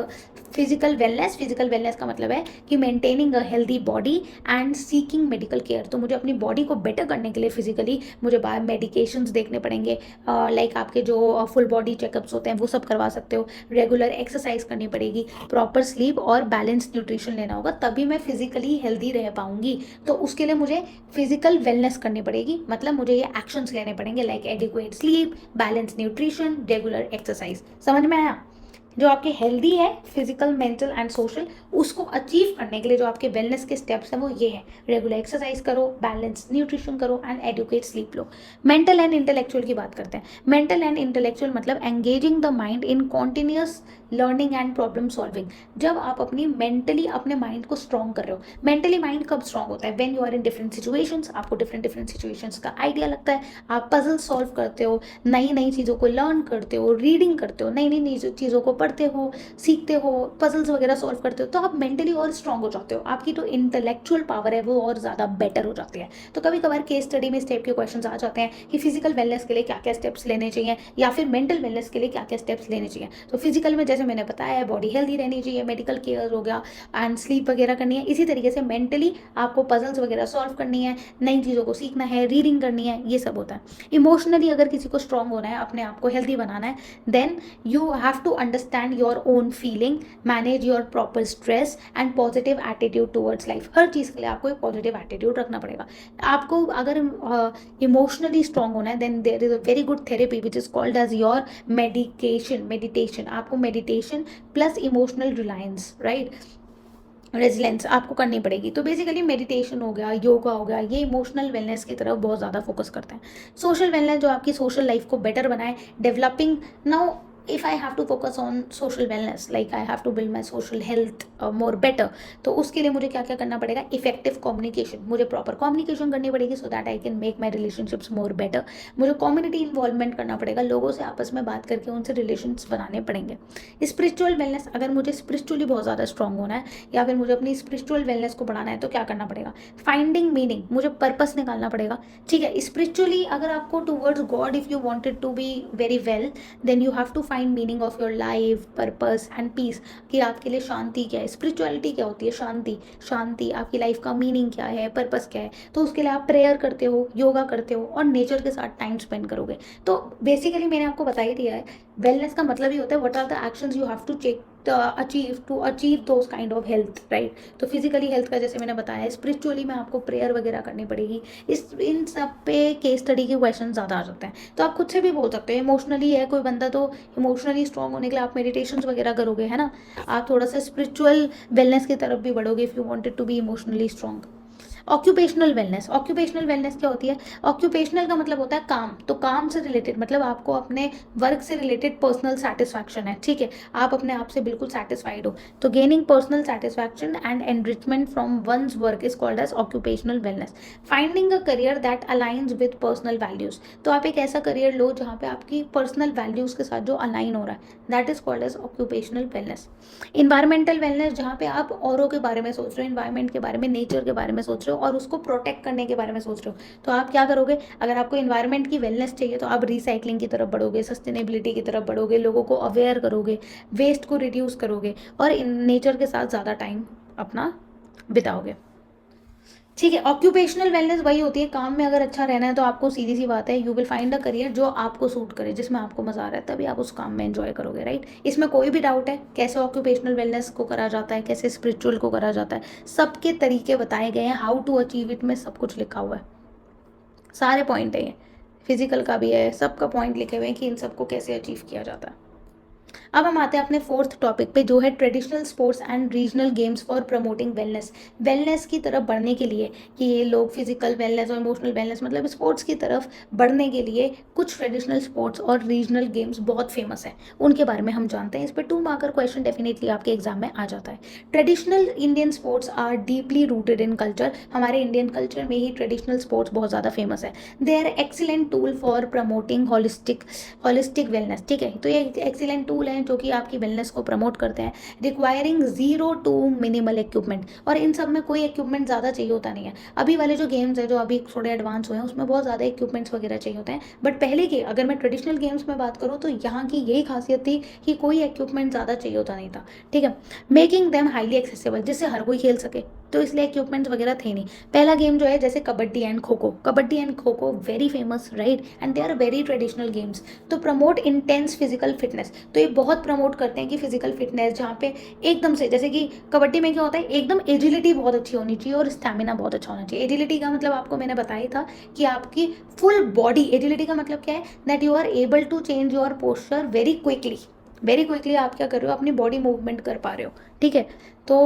फिजिकल वेलनेस का मतलब है कि maintaining a healthy body and seeking medical care. तो मुझे अपनी बॉडी को बेटर करने के लिए फिजिकली मुझे बाहर मेडिकेशंस देखने पड़ेंगे, लाइक आपके जो फुल बॉडी चेकअप्स होते हैं वो सब करवा सकते हो, रेगुलर एक्सरसाइज करनी पड़ेगी, प्रॉपर स्लीप और बैलेंस न्यूट्रिशन लेना होगा, तभी मैं फिजिकली हेल्दी रह पाऊंगी। तो उसके लिए मुझे फिजिकल वेलनेस करनी पड़ेगी, मतलब मुझे ये एक्शंस लेने पड़ेंगे, like adequate sleep, balance nutrition, regular exercise. समझ में आया। जो आपके हेल्दी है फिजिकल, मेंटल एंड सोशल, उसको अचीव करने के लिए जो आपके वेलनेस के स्टेप्स हैं वो ये है, रेगुलर एक्सरसाइज करो, बैलेंस न्यूट्रिशन करो एंड एडुकेट स्लीप लो। मेंटल एंड इंटेलेक्चुअल की बात करते हैं। मेंटल एंड इंटेलेक्चुअल मतलब engaging the mind in continuous learning and problem solving. जब आप अपनी मेंटली अपने माइंड को स्ट्रॉन्ग कर रहे हो, मेंटली माइंड कब स्ट्रॉन्ग होता है, when you are in different situations, आपको डिफरेंट सिचुएशंस का आइडिया लगता है, आप पजल सॉल्व करते हो, नई नई चीज़ों को लर्न करते हो, रीडिंग करते हो, नई नई चीज़ों को पढ़ते हो, सीखते हो, पजल्स वगैरह सॉल्व करते हो, तो आप मेंटली और स्ट्रांग हो जाते हो, आपकी जो इंटेलेक्चुअल पावर है वो और ज़्यादा बेटर हो जाती है। तो कभी कभार केस स्टडी में इस टाइप के क्वेश्चन आ जाते हैं कि फिजिकल वेलनेस के लिए क्या क्या स्टेप्स लेने चाहिए या फिर मेंटल वेलनेस के लिए क्या क्या स्टेप्स लेने चाहिए। तो फिजिकल में जैसे मैंने बताया है, बॉडी हेल्दी रहनी चाहिए, मेडिकल केयर हो गया एंड स्लीप वगैरह करनी है। इसी तरीके से मेंटली आपको पजल्स वगैरह सॉल्व करनी है, नई चीज़ों को सीखना है, रीडिंग करनी है, ये सब होता है। इमोशनली अगर किसी को स्ट्रांग होना है, अपने आप को हेल्दी बनाना है, then you have to understand your own feeling, manage your proper stress and positive attitude towards life. हर चीज़ के लिए आपको एक पॉजिटिव एटीट्यूड रखना पड़ेगा। आपको अगर इमोशनली स्ट्रांग होना है, then there is a very good therapy which is called as your meditation. आपको meditation plus emotional reliance, right, resilience आपको करनी पड़ेगी। तो बेसिकली मेडिटेशन हो गया, योगा हो गया, ये इमोशनल वेलनेस की तरफ बहुत ज़्यादा फोकस करते हैं। सोशल वेलनेस जो आपकी सोशल लाइफ को बेटर बनाए, developing. Now if I have to focus on social wellness, like I have to build my social health more better, तो उसके लिए मुझे क्या क्या करना पड़ेगा? इफेक्टिव कम्युनिकेशन, मुझे प्रॉपर कम्युनिकेशन करनी पड़ेगी so that I can make my relationships more better. मुझे कम्युनिटी इन्वॉल्वमेंट करना पड़ेगा, लोगों से आपस में बात करके उनसे रिलेशंस बनाने पड़ेंगे। स्पिरिचुअल वेलनेस, अगर मुझे स्पिरिचुअली बहुत ज़्यादा स्ट्रांग होना है या फिर मुझे अपनी स्पिरिचुअल वेलनेस को बढ़ाना है, तो क्या करना पड़ेगा? फाइंडिंग मीनिंग, मुझे पर्पस निकालना पड़ेगा। ठीक है, स्पिरिचुअली अगर आपको towards God, if you wanted to be very well, then you have to find meaning of your life, purpose and peace, कि आपके लिए शांति क्या है। स्पिरिचुअलिटी क्या होती है? शांति आपकी लाइफ का मीनिंग क्या है, पर्पस क्या है। तो उसके लिए आप प्रेयर करते हो, योगा करते हो और नेचर के साथ टाइम स्पेंड करोगे। तो बेसिकली मैंने आपको बता ही दिया है, वेलनेस का मतलब ही होता है what are the actions you have to take achieve those kind of health, right. तो फिजिकली हेल्थ का जैसे मैंने बताया, स्पिरिचुअली में आपको प्रेयर वगैरह करनी पड़ेगी। इन सब पे केस स्टडी के क्वेश्चन ज़्यादा आ जाते हैं। तो आप खुद से भी बोल सकते हो, इमोशनली है कोई बंदा तो इमोशनली स्ट्रांग होने के लिए आप मेडिटेशन वगैरह करोगे, है ना। आप थोड़ा सा स्पिरिचुअल वेलनेस की तरफ भी बढ़ोगे if you wanted to be emotionally strong. Occupational wellness क्या होती है? ऑक्यूपेशनल का मतलब होता है काम। तो काम से रिलेटेड मतलब आपको अपने वर्क से रिलेटेड पर्सनल सेटिस्फैक्शन है, ठीक है, आप अपने आप से बिल्कुल सेटिस्फाइड हो। तो gaining personal satisfaction and enrichment from one's work is called as occupational wellness. Finding a career that aligns with personal values, तो आप एक ऐसा करियर लो जहाँ पे आपकी पर्सनल वैल्यूज के साथ जो अलाइन हो रहा है, that is called as occupational wellness. Environmental wellness, जहाँ पे आप औरों के बारे में सोच रहे हो, इन्वायरमेंट के बारे में, नेचर के बारे में सोच रहे हो और उसको प्रोटेक्ट करने के बारे में सोच रहे हो, तो आप क्या करोगे? अगर आपको इन्वायरमेंट की वेलनेस चाहिए तो आप रिसाइकलिंग की तरफ बढ़ोगे, सस्टेनेबिलिटी की तरफ बढ़ोगे, लोगों को अवेयर करोगे, वेस्ट को रिड्यूस करोगे और नेचर के साथ ज़्यादा टाइम अपना बिताओगे। ठीक है, ऑक्यूपेशनल वेलनेस वही होती है, काम में अगर अच्छा रहना है तो आपको सीधी सी बात है, you will find a career जो आपको सूट करे, जिसमें आपको मजा आ रहा है, तभी आप उस काम में एंजॉय करोगे, राइट। इसमें कोई भी डाउट है कैसे ऑक्यूपेशनल वेलनेस को करा जाता है, कैसे स्पिरिचुअल को करा जाता है, सबके तरीके बताए गए हैं, हाउ टू अचीव इट में सब कुछ लिखा हुआ है, सारे पॉइंट है, फिजिकल का भी है, सबका पॉइंट लिखे हुए हैं कि इन सबको कैसे अचीव किया जाता है। अब हम आते हैं अपने फोर्थ टॉपिक पे, जो है traditional sports and regional games for promoting wellness की तरफ बढ़ने के लिए, कि ये लोग फिजिकल वेलनेस और इमोशनल वेलनेस मतलब स्पोर्ट्स की तरफ बढ़ने के लिए कुछ ट्रेडिशनल स्पोर्ट्स और रीजनल गेम्स बहुत फेमस हैं, उनके बारे में हम जानते हैं। इस पर 2 मार्कर क्वेश्चन डेफिनेटली आपके एग्जाम में आ जाता है। Traditional Indian sports are deeply rooted in culture, हमारे इंडियन कल्चर में ही ट्रेडिशनल स्पोर्ट्स बहुत ज़्यादा फेमस है। They are excellent tool for promoting holistic wellness, ठीक है। तो ये एक्सीलेंट टूल हैं जो कि आपकी वेलनेस को प्रमोट करते हैं, रिक्वायरिंग 0 to मिनिमल इक्विपमेंट, और इन सब में कोई इक्विपमेंट ज़्यादा चाहिए होता नहीं है। अभी वाले जो गेम्स है जो अभी थोड़े एडवांस हुए हैं उसमें बहुत ज़्यादा इक्विपमेंट्स वगैरह चाहिए होते हैं, बट पहले के अगर मैं ट्रेडिशनल गेम्स में बात करूँ तो यहाँ की यही खासियत थी कि कोई इक्विपमेंट ज़्यादा चाहिए होता नहीं था, ठीक है। मेकिंग देम हाईली एक्सेसिबल, जिससे हर कोई खेल सके, तो इसलिए इक्विपमेंट्स वगैरह थे नहीं। पहला गेम जो है जैसे kabaddi and kho kho very famous, right, and they are very traditional games. तो प्रमोट इंटेंस फिजिकल फिटनेस, तो ये बहुत प्रमोट करते हैं कि फिजिकल फिटनेस, जहाँ पे एकदम से, जैसे कि कबड्डी में क्या होता है, एकदम एजिलिटी बहुत अच्छी होनी चाहिए और स्टैमिना बहुत अच्छा होना चाहिए। एजिलिटी का मतलब आपको मैंने बताया था कि आपकी फुल बॉडी, एजिलिटी का मतलब क्या है, that you are able to change your posture very quickly आप क्या कर रहे हो, अपनी बॉडी मूवमेंट कर पा रहे हो, ठीक है। तो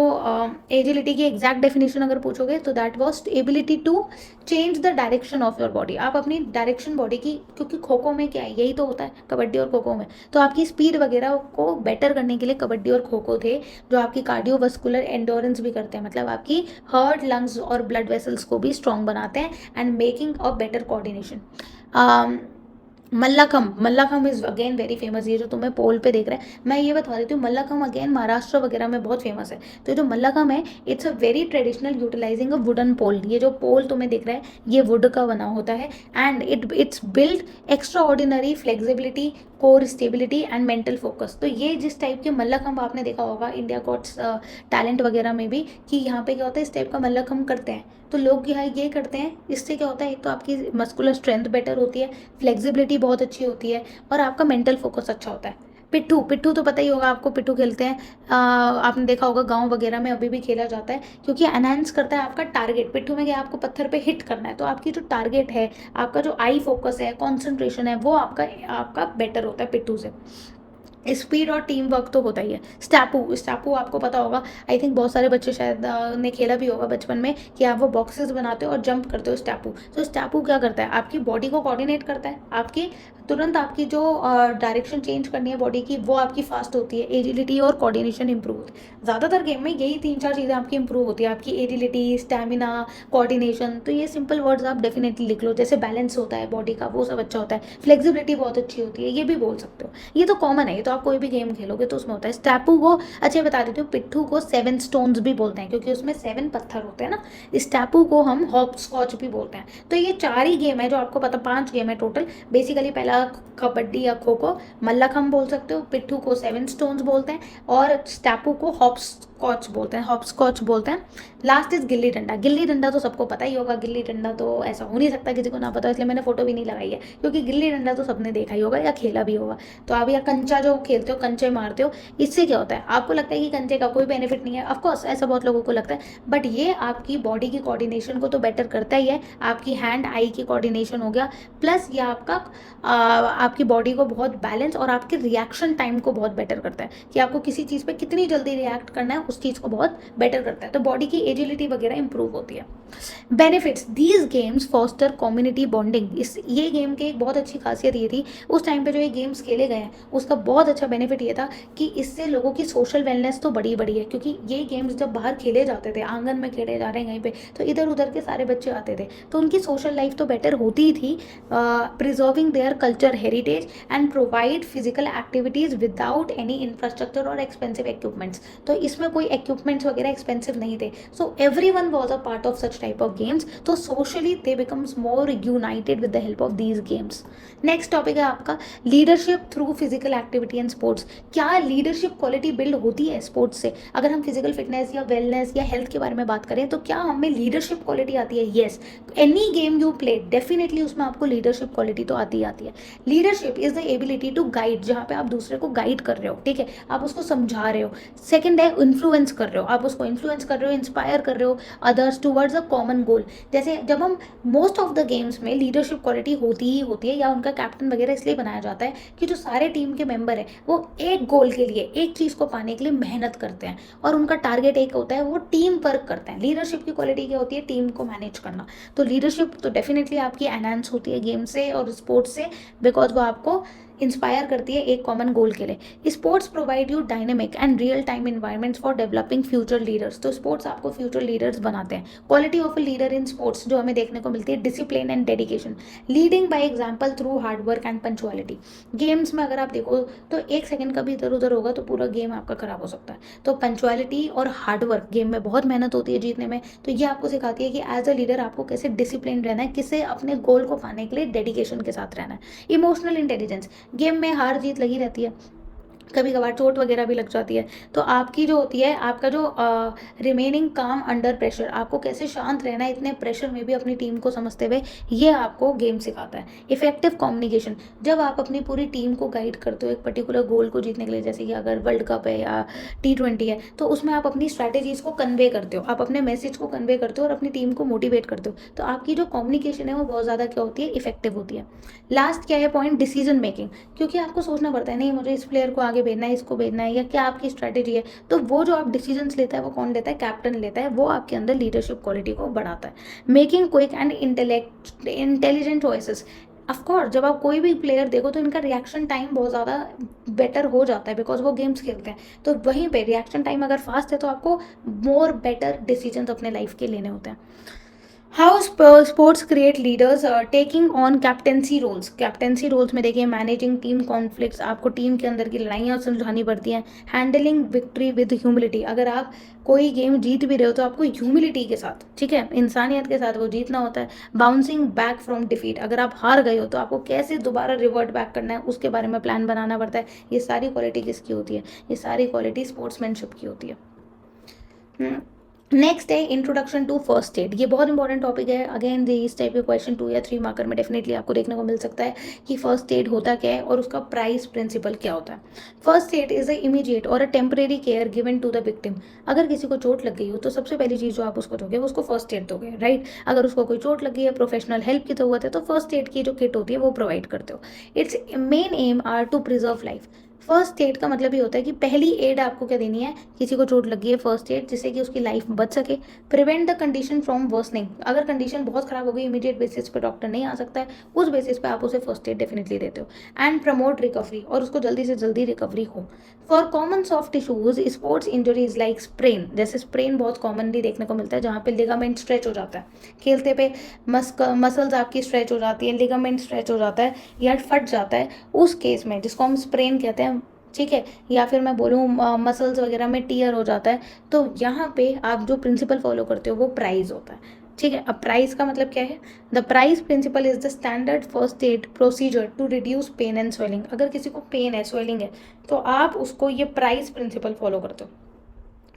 एजिलिटी की एग्जैक्ट डेफिनेशन अगर पूछोगे तो that was ability to change the direction of your body, आप अपनी डायरेक्शन बॉडी की, क्योंकि खो खो में क्या है, यही तो होता है कबड्डी और खो खो में, तो आपकी स्पीड वगैरह को बेटर करने के लिए कबड्डी और खो खो थे, जो आपकी कार्डियोवास्कुलर एंडोरेंस भी करते हैं, मतलब आपकी हार्ट, लंग्स और ब्लड वेसल्स को भी स्ट्रॉन्ग बनाते हैं and making a better coordination. Mallakhamb is again very famous. ये जो तुम्हें पोल पे देख रहे हैं, मैं ये बता देती हूँ, मल्लाखम अगेन महाराष्ट्र वगैरह में बहुत फेमस है। तो जो मल्लाखम है, it's a very traditional utilising a wooden pole. ये जो पोल तुम्हें दिख रहा है, ये वुड का बना होता है, and it's build extra ordinary flexibility, core stability and mental focus. तो ये जिस टाइप के मल्लाखम आपने देखा होगा इंडिया गॉट्स टैलेंट वगैरह में भी, कि यहाँ पे क्या होता है, इस टाइप का मल्लाखम करते हैं। तो लोग यहाँ ये करते हैं, इससे क्या होता है, एक तो आपकी मस्कुलर स्ट्रेंथ बेटर होती है, फ्लेक्सिबिलिटी बहुत अच्छी होती है, और आपका मेंटल फोकस अच्छा होता है। पिट्ठू पिट्ठू तो पता ही होगा आपको, पिट्ठू खेलते हैं, आपने देखा होगा गांव वगैरह में अभी भी खेला जाता है, क्योंकि एनहांस करता है आपका टारगेट। पिट्ठू में क्या, आपको पत्थर पे हिट करना है, तो आपकी जो टारगेट है, आपका जो आई फोकस है, कॉन्सेंट्रेशन है, वो आपका आपका बेटर होता है पिट्ठू से। स्पीड और टीम वर्क तो होता ही है। स्टैपू स्टैपू आपको पता होगा, आई थिंक बहुत सारे बच्चे शायद ने खेला भी होगा बचपन में, कि आप वो बॉक्सेस बनाते हो और जंप करते हो स्टैपू। तो स्टैपू क्या करता है, आपकी बॉडी को कोऑर्डिनेट करता है, आपकी तुरंत आपकी जो डायरेक्शन चेंज करनी है बॉडी की, वो आपकी फास्ट होती है, एजिलिटी और कोऑर्डिनेशन इंप्रूव होती है। ज़्यादातर गेम में यही 3-4 चीज़ें आपकी इंप्रूव होती है, आपकी एजिलिटी, स्टैमिना, कोऑर्डिनेशन। तो ये सिंपल वर्ड्स आप डेफिनेटली लिख लो, जैसे बैलेंस होता है बॉडी का, वो सब अच्छा होता है, फ्लेक्सिबिलिटी बहुत अच्छी होती है, ये भी बोल सकते हो। ये तो कॉमन है, ये तो आप कोई भी गेम खेलोगे तो उसमें होता है। स्टैपू को, अच्छा बता देती हूँ, पिट्ठू को 7 स्टोन्स भी बोलते हैं, क्योंकि उसमें 7 पत्थर होते हैं ना। स्टैपू को हम हॉप स्कॉच भी बोलते हैं। तो ये 4 ही गेम है जो आपको पता, 5 गेम है टोटल बेसिकली। पहला कबड्डी या खो खो, मल्लाखम बोल सकते हो, पिट्ठू को 7 स्टोन्स बोलते हैं, और स्टैपू को हॉप स्कॉच बोलते हैं, हॉप स्कॉच बोलते हैं। Last is gilli danda. गिल्ली डंडा तो सबको पता ही होगा, गिल्ली डंडा तो ऐसा हो नहीं सकता किसी को ना पता हो, इसलिए मैंने फोटो भी नहीं लगाई है, क्योंकि गिल्ली डंडा तो सबने देखा ही होगा या खेला भी होगा। तो आप या कंचा जो खेलते हो, कंचे मारते हो, इससे क्या होता है, आपको लगता है कि कंचे का कोई बेनिफिट नहीं है, ऑफकोर्स ऐसा बहुत लोगों को लगता है, बट ये आपकी बॉडी की कोऑर्डिनेशन को तो बेटर करता ही है, आपकी हैंड आई की कोऑर्डिनेशन हो गया, प्लस ये आपका आपकी बॉडी को बहुत बैलेंस और आपके रिएक्शन टाइम को बहुत बेटर करता है, कि आपको किसी चीज़ पे कितनी जल्दी रिएक्ट करना है, उस चीज़ को बहुत बेटर करता है। तो बॉडी की एजिलिटी वगैरह इंप्रूव होती है। Benefits, these games foster community bonding. इस ये गेम की एक बहुत अच्छी खासियत ये थी, उस टाइम पे जो ये गेम्स खेले गए हैं उसका बहुत अच्छा बेनिफिट ये था कि इससे लोगों की सोशल वेलनेस तो बड़ी बड़ी है, क्योंकि ये गेम्स जब बाहर खेले जाते थे, आंगन में खेले जा रहे हैं कहीं पे, तो इधर उधर के सारे बच्चे आते थे, तो उनकी सोशल लाइफ तो बेटर होती ही थी, preserving their culture heritage and provide physical activities without any infrastructure और एक्सपेंसिव इक्विपमेंट्स। तो इसमें कोई इक्विपमेंट्स वगैरह एक्सपेंसिव नहीं थे, so every one was a part of such type of games. तो socially they becomes more united with the help of these games. Next topic है आपका leadership through physical activity and sports. क्या leadership quality build होती है sports से? अगर हम physical fitness या वेलनेस या हेल्थ के बारे में बात करें, तो क्या हमें लीडरशिप क्वालिटी आती है? Yes, any game you play definitely उसमें आपको लीडरशिप क्वालिटी तो आती ही आती है। Leadership is the ability to guide, जहाँ पे आप दूसरे को गाइड कर रहे हो, ठीक है, आप उसको समझा रहे हो। सेकंड है इन्फ्लुएंस कर रहे हो, आप उसको इन्फ्लुएंस कर रहे हो, इंस्पायर कर रहे हो others towards a common goal. जैसे जब हम मोस्ट ऑफ द गेम्स में लीडरशिप क्वालिटी होती ही होती है, या उनका कैप्टन वगैरह इसलिए बनाया जाता है कि जो सारे टीम के मेंबर हैं वो एक गोल के लिए, एक चीज़ को पाने के लिए मेहनत करते हैं, और उनका टारगेट एक होता है, वो टीम वर्क करते हैं। लीडरशिप की क्वालिटी क्या होती है? टीम को मैनेज करना। तो लीडरशिप तो डेफिनेटली आपकी एनहांस होती है गेम से और स्पोर्ट्स से, बिकॉज वो आपको इंस्पायर करती है एक कॉमन गोल के लिए। Sports provide you dynamic and real time environments for developing future leaders. तो स्पोर्ट्स आपको फ्यूचर लीडर्स बनाते हैं। Quality of a leader in sports जो हमें देखने को मिलती है, discipline and dedication, leading by example through hard work and punctuality. Games में अगर आप देखो तो 1 सेकंड का भी इधर उधर होगा तो पूरा गेम आपका खराब हो सकता है। तो पंचुअलिटी और हार्ड वर्क, गेम में बहुत मेहनत होती है जीतने में, तो ये आपको सिखाती है कि एज अ लीडर आपको कैसे डिसिप्लिन रहना है, किसे अपने गोल को पाने के लिए डेडिकेशन के साथ रहना है। इमोशनल इंटेलिजेंस, गेम में हार जीत लगी रहती है, कभी कभार चोट वगैरह भी लग जाती है, तो आपकी जो होती है, आपका जो रिमेनिंग काम अंडर प्रेशर, आपको कैसे शांत रहना है इतने प्रेशर में भी अपनी टीम को समझते हुए, ये आपको गेम सिखाता है। इफेक्टिव कम्युनिकेशन, जब आप अपनी पूरी टीम को गाइड करते हो एक पर्टिकुलर गोल को जीतने के लिए, जैसे कि अगर वर्ल्ड कप है या T20 है, तो उसमें आप अपनी स्ट्रैटेजीज को कन्वे करते हो, आप अपने मैसेज को कन्वे करते हो और अपनी टीम को मोटिवेट करते हो, तो आपकी जो कम्युनिकेशन है वो बहुत ज़्यादा क्या होती है, इफेक्टिव होती है। लास्ट क्या है पॉइंट, डिसीजन मेकिंग, क्योंकि आपको सोचना पड़ता है, नहीं मुझे इस प्लेयर को आगे भेजना है, इसको भेजना है, या क्या आपकी स्ट्रैटेजी है, तो वो जो आप डिसीजंस लेता है वो कौन लेता है, कैप्टन लेता है, वो आपके अंदर लीडरशिप क्वालिटी को बढ़ाता है। Making quick and intelligent choices, of course जब आप कोई भी प्लेयर देखो तो इनका रिएक्शन टाइम बहुत ज़्यादा बेटर हो जाता है, बिकॉज वो गेम्स खेलते हैं, तो वहीं पे रिएक्शन टाइम अगर फास्ट है तो आपको मोर बेटर डिसीजंस अपने लाइफ के लेने होते हैं। How sports create leaders taking on captaincy roles में देखिए मैनेजिंग टीम कॉन्फ्लिक्ट्स, आपको टीम के अंदर की लड़ाइयाँ सुलझानी पड़ती हैं, हैंडलिंग विक्ट्री विद ह्यूमिलिटी, अगर आप कोई गेम जीत भी रहे हो तो आपको ह्यूमिलिटी के साथ, ठीक है, इंसानियत के साथ वो जीतना होता है, बाउंसिंग बैक फ्रॉम डिफीट, अगर आप हार गए हो तो आपको कैसे दोबारा रिवर्ट बैक करना है उसके बारे में प्लान बनाना पड़ता है। ये सारी क्वालिटी किसकी होती है? ये सारी क्वालिटी स्पोर्ट्समैनशिप की होती है। नेक्स्ट है इंट्रोडक्शन टू फर्स्ट एड। ये बहुत इंपॉर्टेंट टॉपिक है, अगेन इस टाइप के क्वेश्चन 2 या 3 मार्कर में डेफिनेटली आपको देखने को मिल सकता है कि फर्स्ट एड होता क्या है और उसका प्राइस प्रिंसिपल क्या होता है। First aid is a immediate और a temporary care given to the victim. अगर किसी को चोट लग गई हो तो सबसे पहली चीज़ जो आप उसको दोगे वो उसको फर्स्ट एड दोगे, राइट। अगर उसको कोई चोट लग गई है, प्रोफेशनल हेल्प की ज़रूरत है, तो फर्स्ट एड की जो किट होती है वो प्रोवाइड करते हो। It's main aim are to preserve life. First aid का मतलब ये होता है कि पहली एड आपको क्या देनी है, किसी को चोट लगी है, फर्स्ट एड, जिससे कि उसकी लाइफ बच सके। Prevent the condition from worsening, अगर कंडीशन बहुत खराब हो गई, इमीडिएट बेसिस पे डॉक्टर नहीं आ सकता है, उस बेसिस पे आप उसे फर्स्ट एड डेफिनेटली देते हो। एंड प्रमोट रिकवरी, और उसको जल्दी से जल्दी रिकवरी हो। For common soft tissues sports injuries like sprain, जैसे स्प्रेन बहुत कॉमनली देखने को मिलता है जहाँ पे लिगामेंट स्ट्रेच हो जाता है, खेलते पे मसल्स आपकी स्ट्रेच हो जाती है, लिगामेंट स्ट्रेच हो जाता है या फट जाता है, उस केस में जिसको हम स्प्रेन कहते हैं, ठीक है, या फिर मैं बोलूँ मसल्स वगैरह में टीयर हो जाता है, तो यहाँ पे आप जो प्रिंसिपल फॉलो करते हो वो प्राइज होता है, ठीक है। अब प्राइस का मतलब क्या है? The PRICE principle is the standard first aid procedure to reduce pain and swelling. अगर किसी को पेन है, स्वेलिंग है, तो आप उसको ये प्राइस प्रिंसिपल फॉलो करते हो।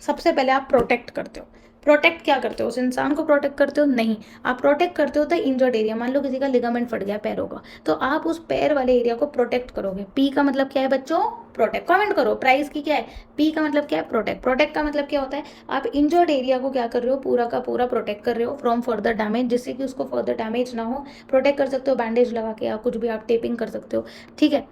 सबसे पहले आप प्रोटेक्ट करते हो। प्रोटेक्ट क्या करते हो? उस इंसान को प्रोटेक्ट करते हो? नहीं, आप प्रोटेक्ट करते हो द इंजर्ड एरिया। मान लो किसी का लिगामेंट फट गया पैरों का, तो आप उस पैर वाले एरिया को प्रोटेक्ट करोगे। पी का मतलब क्या है बच्चों? प्रोटेक्ट। कमेंट करो, प्राइस की क्या है? पी का मतलब क्या है? प्रोटेक्ट। प्रोटेक्ट का मतलब क्या होता है? आप इंजर्ड एरिया को क्या कर रहे हो? पूरा का पूरा प्रोटेक्ट कर रहे हो फ्रॉम फर्दर डैमेज, जिससे कि उसको फर्दर डैमेज ना हो। प्रोटेक्ट कर सकते हो बैंडेज लगा के, या कुछ भी आप टेपिंग कर सकते हो, ठीक है।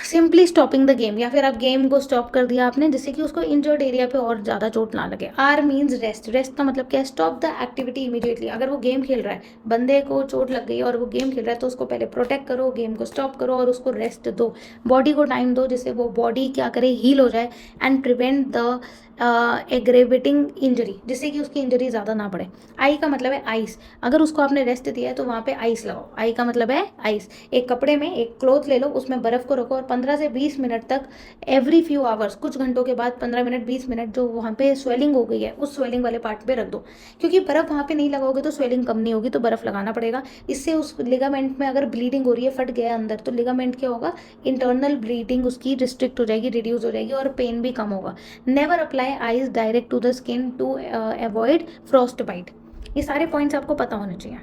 सिंपली स्टॉपिंग द गेम, या फिर आप गेम को स्टॉप कर दिया आपने, जिससे कि उसको इंजर्ड एरिया पे और ज़्यादा चोट ना लगे। Are means rest. रेस्ट का मतलब क्या है? Stop the activity immediately. अगर वो गेम खेल रहा है, बंदे को चोट लग गई और वो गेम खेल रहा है, तो उसको पहले प्रोटेक्ट करो, गेम को स्टॉप करो और उसको रेस्ट दो, बॉडी को टाइम दो, जिससे वो बॉडी क्या करे? हील हो जाए। And prevent the aggravating injury, जिससे कि उसकी इंजरी ज़्यादा ना बढ़े। आई का मतलब है आइस। अगर उसको आपने रेस्ट दिया है तो वहाँ पे आइस लगाओ। आई का मतलब है आइस। एक कपड़े में एक क्लोथ ले लो, उसमें बर्फ़ को रखो और 15 से 20 मिनट तक, एवरी फ्यू आवर्स, कुछ घंटों के बाद 15 मिनट 20 मिनट जो वहाँ पे स्वेलिंग हो गई है उस स्वेलिंग वाले पार्ट पे रख दो। क्योंकि बर्फ़ वहाँ पे नहीं लगाओगे तो स्वेलिंग कम नहीं होगी, तो बर्फ़ लगाना पड़ेगा। इससे उस लिगामेंट में अगर ब्लीडिंग हो रही है, फट गया अंदर, तो लिगामेंट क्या होगा? इंटरनल ब्लीडिंग उसकी रिस्ट्रिक्ट हो जाएगी, रिड्यूस हो जाएगी, और पेन भी कम होगा। Never apply ice direct to the skin to avoid frostbite. ये सारे पॉइंट्स आपको पता होने चाहिए।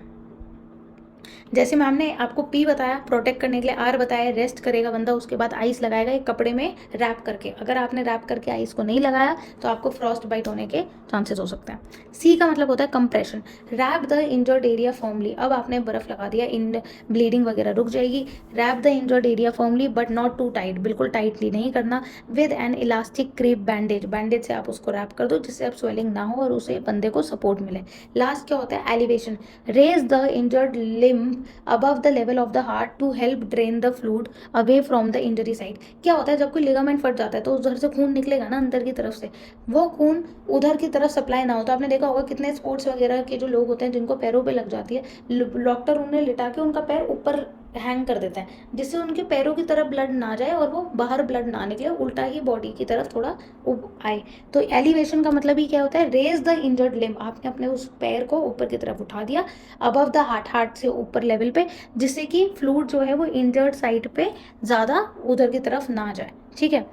जैसे मैम ने आपको पी बताया प्रोटेक्ट करने के लिए, आर बताया रेस्ट करेगा बंदा, उसके बाद आइस लगाएगा एक कपड़े में रैप करके। अगर आपने रैप करके आइस को नहीं लगाया तो आपको फ्रॉस्ट बाइट होने के चांसेस हो सकते हैं। सी का मतलब होता है compression. Rap the injured area formally. अब आपने बर्फ लगा दिया, इन ब्लीडिंग वगैरह रुक जाएगी। Wrap the injured area formally but not too tight, बिल्कुल टाइटली नहीं करना। With an elastic crepe bandage, bandage से आप उसको रैप कर दो जिससे अब स्वेलिंग ना हो और उसे बंदे को सपोर्ट मिले। लास्ट क्या होता है? Elevation. Raise the injured limb above the level of the heart to help drain the fluid away from the injury site। क्या होता है? जब कोई लिगामेंट फट जाता है तो उधर से खून निकलेगा ना अंदर की तरफ से, वो खून उधर की तरफ सप्लाई ना हो। तो आपने देखा होगा कितने स्पोर्ट्स वगैरह के जो लोग होते हैं जिनको पैरों पे लग जाती है, डॉक्टर उन्हें लिटा के उनका पैर ऊपर हैंग कर देते हैं, जिससे उनके पैरों की तरफ ब्लड ना जाए और वो बाहर ब्लड ना निकले, उल्टा ही बॉडी की तरफ थोड़ा आए। तो एलिवेशन का मतलब ही क्या होता है? Raise the injured limb. आपने अपने उस पैर को ऊपर की तरफ उठा दिया, अबव द हार्ट, हार्ट से ऊपर लेवल पे, जिससे कि फ्लूइड जो है वो इंजर्ड साइड पे ज़्यादा उधर की तरफ ना जाए, ठीक है।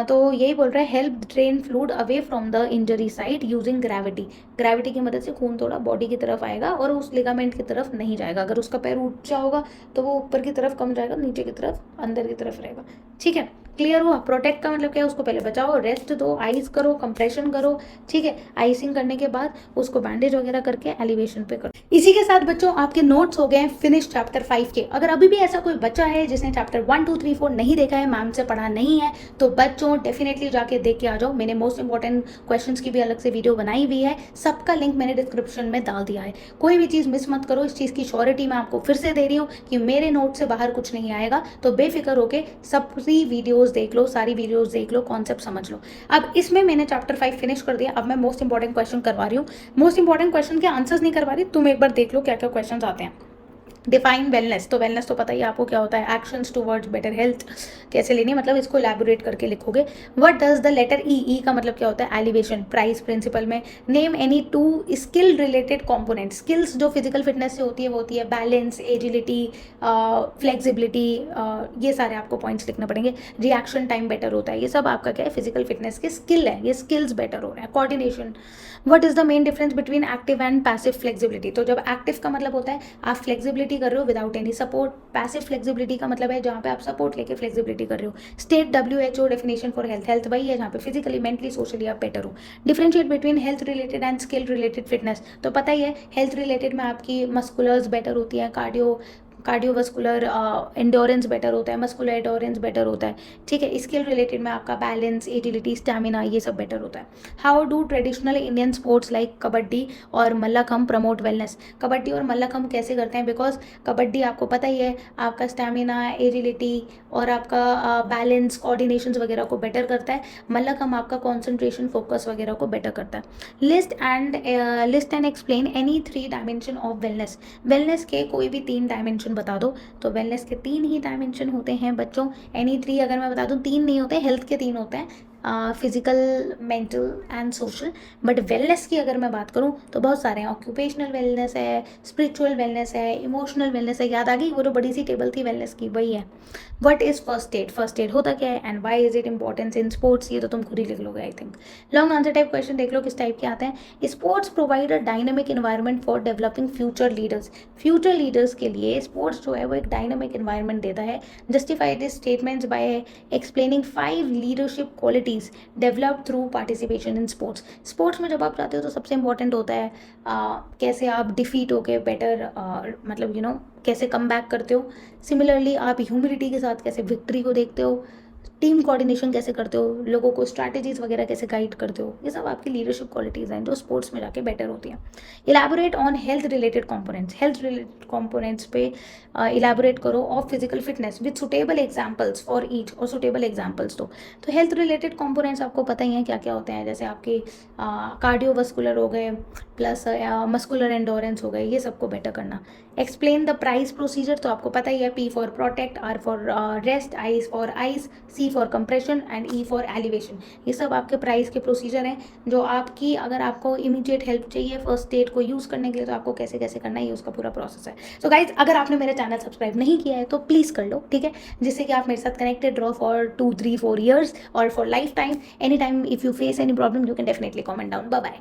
तो यही बोल रहा है, help drain fluid away from the injury site using gravity. Gravity की मदद से खून थोड़ा बॉडी की तरफ आएगा और उस लिगामेंट की तरफ नहीं जाएगा। अगर उसका पैर ऊंचा होगा तो वो ऊपर की तरफ कम जाएगा, नीचे की तरफ अंदर की तरफ रहेगा, ठीक है। क्लियर हुआ? प्रोटेक्ट का मतलब क्या है? उसको पहले बचाओ, रेस्ट दो, आइस करो, कंप्रेशन करो, ठीक है। आइसिंग करने के बाद उसको बैंडेज वगैरह करके एलिवेशन पे करो। इसी के साथ बच्चों आपके नोट्स हो गए फिनिश चैप्टर 5 के। अगर अभी भी ऐसा कोई बच्चा है जिसने चैप्टर 1 2 3 4 नहीं देखा है, मैम से पढ़ा नहीं है, तो बच्चों डेफिनेटली जाके देख के आ जाओ। मैंने मोस्ट इंपॉर्टेंट क्वेश्चंस की भी अलग से वीडियो बनाई हुई है, सबका लिंक मैंने डिस्क्रिप्शन में डाल दिया है। कोई भी चीज़ मिस मत करो, इस चीज़ की श्योरिटी मैं आपको फिर से दे रही हूँ कि मेरे नोट से बाहर कुछ नहीं आएगा। तो बेफिक्र होके सब वीडियोज़ वीडियोस देख लो, सारी वीडियोस देख लो, कॉन्सेप्ट समझ लो। अब इसमें मैंने चैप्टर 5 फिनिश कर दिया। अब मैं मोस्ट इंपॉर्टेंट क्वेश्चन करवा रही हूँ। मोस्ट इंपॉर्टेंट क्वेश्चन के आंसर्स नहीं करवा रही, तुम एक बार देख लो क्या क्या क्वेश्चन आते हैं। डिफाइन वेलनेस, तो वेलनेस तो पता ही आपको क्या होता है। एक्शंस टुवर्ड्स बेटर हेल्थ कैसे लेनी है, मतलब इसको एलैबोरेट करके लिखोगे। व्हाट डज द लेटर ई का मतलब क्या होता है, एलिवेशन। प्राइस प्रिंसिपल में name any 2 skill related component. Skills जो फिजिकल फिटनेस से होती है वो होती है बैलेंस, एजिलिटी, फ्लेक्सिबिलिटी, ये सारे आपको पॉइंट्स लिखने पड़ेंगे। रिएक्शन टाइम बेटर होता है, ये सब आपका क्या है, फिजिकल फिटनेस के स्किल है, ये स्किल्स बेटर हो रहे हैं। Coordination, what is the main difference between active and passive flexibility. तो जब एक्टिव का मतलब होता है आप फ्लेक्सिबिलिटी कर रहे हो without any support. Passive flexibility का मतलब है जहाँ पे आप सपोर्ट लेके फ्लेक्सिबिलिटी कर रहे हो। State WHO definition for health. Health वही है जहाँ पे फिजिकली, मेंटली, सोशली आप बेटर हो। Differentiate between health related and skill related fitness. तो पता ही है हेल्थ रिलेटेड में आपकी मस्कुलर्स बेटर होती है, कार्डियोवस्कुलर एंडोरेंस बेटर होता है, मस्कुलर एंडोरेंस बेटर होता है, ठीक है। स्किल रिलेटेड में आपका बैलेंस, एजिलिटी, स्टैमिना, ये सब बेटर होता है। How do traditional Indian sports like kabaddi और मल्लाखम प्रमोट वेलनेस। कबड्डी और मल्लाखम कैसे करते हैं, बिकॉज कबड्डी आपको पता ही है आपका स्टैमिना, एजिलिटी और आपका बैलेंस, कोऑर्डिनेशन वगैरह को बेटर करता है। मल्लाखम आपका कॉन्सेंट्रेशन, फोकस वगैरह को बेटर करता है। List and explain any 3 dimension of wellness. Wellness के कोई भी 3 डायमेंशन बता दो। तो वेलनेस के 3 ही डायमेंशन होते हैं बच्चों। एनी 3 अगर मैं बता दूं, 3 नहीं होते, हेल्थ के 3 होते हैं, physical, mental and social. But wellness की अगर मैं बात करूं तो बहुत सारे हैं। ऑक्यूपेशनल वेलनेस है, स्पिरिचुअल वेलनेस है, इमोशनल वेलनेस है। याद आ गई वो जो बड़ी सी टेबल थी वेलनेस की, वही है। What is first aid, first aid होता क्या है, and why is it importance in sports, ये तो तुम खुद ही लिख लोगे I think. Long answer type question देख लो किस टाइप के आते हैं। Sports provide a dynamic environment for developing future leaders. Future leaders के लिए स्पोर्ट्स जो है वो एक डायनामिक इन्वायरमेंट देता है। Justify this statements by explaining 5 leadership qualities develop through participation in sports. Sports में जब आप जाते हो तो सबसे इंपॉर्टेंट होता है कैसे आप डिफीट होके बेटर मतलब कैसे कम बैक करते हो। सिमिलरली आप ह्यूमिलिटी के साथ कैसे विक्ट्री को देखते हो, टीम कोऑर्डिनेशन कैसे करते हो, लोगों को स्ट्रैटेजीज वगैरह कैसे गाइड करते हो, ये सब आपकी लीडरशिप क्वालिटीज़ हैं जो स्पोर्ट्स में जाके बेटर होती हैं। Elaborate on health related components. Health related components पे इलैबोरेट करो of physical fitness with suitable examples for each, और सुटेबल एग्जांपल्स दो। तो हेल्थ रिलेटेड कंपोनेंट्स आपको पता ही हैं क्या क्या होते हैं, जैसे आपके कार्डियोवस्कुलर हो गए, प्लस मस्कुलर एंडोरेंस हो गए, ये सबको बेटर करना। एक्सप्लेन द प्राइस प्रोसीजर, तो आपको पता ही है, P for protect, R for rest, I for ice, C for compression and E for elevation. ये सब आपके प्राइस के प्रोसीजर हैं जो आपकी, अगर आपको इमीडिएट हेल्प चाहिए फर्स्ट एड को यूज़ करने के लिए तो आपको कैसे कैसे करना है, ये उसका पूरा प्रोसेस है। सो गाइज, अगर आपने मेरा चैनल सब्सक्राइब नहीं किया है तो प्लीज़ कर लो, ठीक है, जिससे कि आप मेरे साथ कनेक्टेड रहो फॉर 2, 3, 4 ईयर्स और for lifetime. Any time if you face any problem you can definitely comment down. Bye bye.